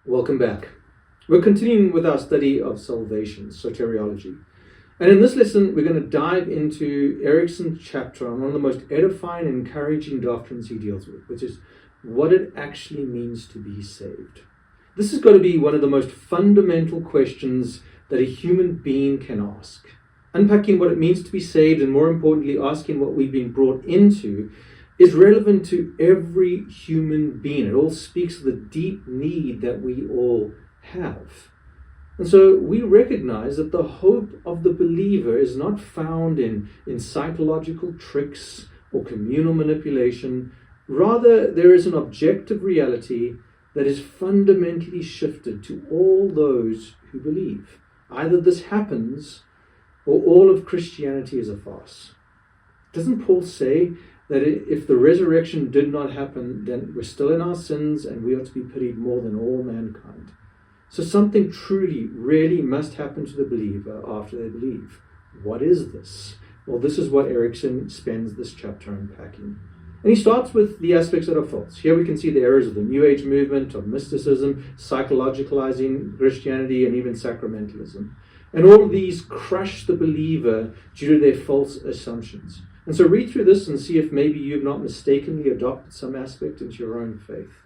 Welcome back. We're continuing with our study of salvation, soteriology. And in this lesson, we're going to dive into Eriksson's chapter on one of the most edifying and encouraging doctrines he deals with, which is what it actually means to be saved. This is going to be one of the most fundamental questions that a human being can ask. Unpacking what it means to be saved, and more importantly, asking what we've been brought into, is relevant to every human being. It all speaks of the deep need that we all have. And so we recognize that the hope of the believer is not found in psychological tricks or communal manipulation. Rather, there is an objective reality that is fundamentally shifted to all those who believe. Either this happens or all of Christianity is a farce. Doesn't Paul say that if the resurrection did not happen, then we're still in our sins and we are to be pitied more than all mankind? So something truly, really must happen to the believer after they believe. What is this? Well, this is what Eriksson spends this chapter unpacking. And he starts with the aspects that are false. Here we can see the errors of the New Age movement, of mysticism, psychologicalizing Christianity, and even sacramentalism. And all of these crush the believer due to their false assumptions. And so read through this and see if maybe you've not mistakenly adopted some aspect into your own faith.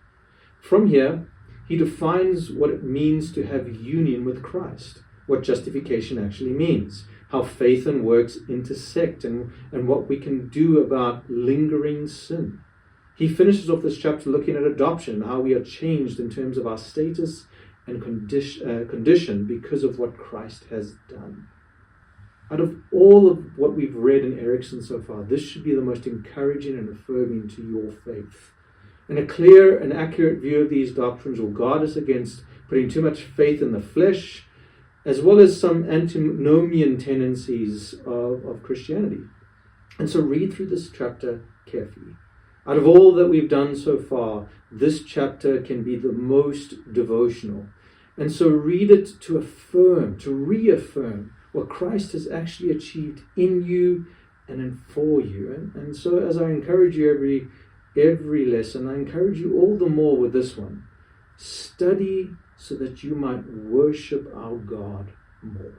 From here, he defines what it means to have union with Christ, what justification actually means, how faith and works intersect, and what we can do about lingering sin. He finishes off this chapter looking at adoption, how we are changed in terms of our status and condition because of what Christ has done. Out of all of what we've read in Eriksson so far, this should be the most encouraging and affirming to your faith. And a clear and accurate view of these doctrines will guard us against putting too much faith in the flesh, as well as some antinomian tendencies of Christianity. And so read through this chapter carefully. Out of all that we've done so far, this chapter can be the most devotional. And so read it to affirm, to reaffirm what Christ has actually achieved in you and for you. And so as I encourage you every lesson, I encourage you all the more with this one. Study so that you might worship our God more.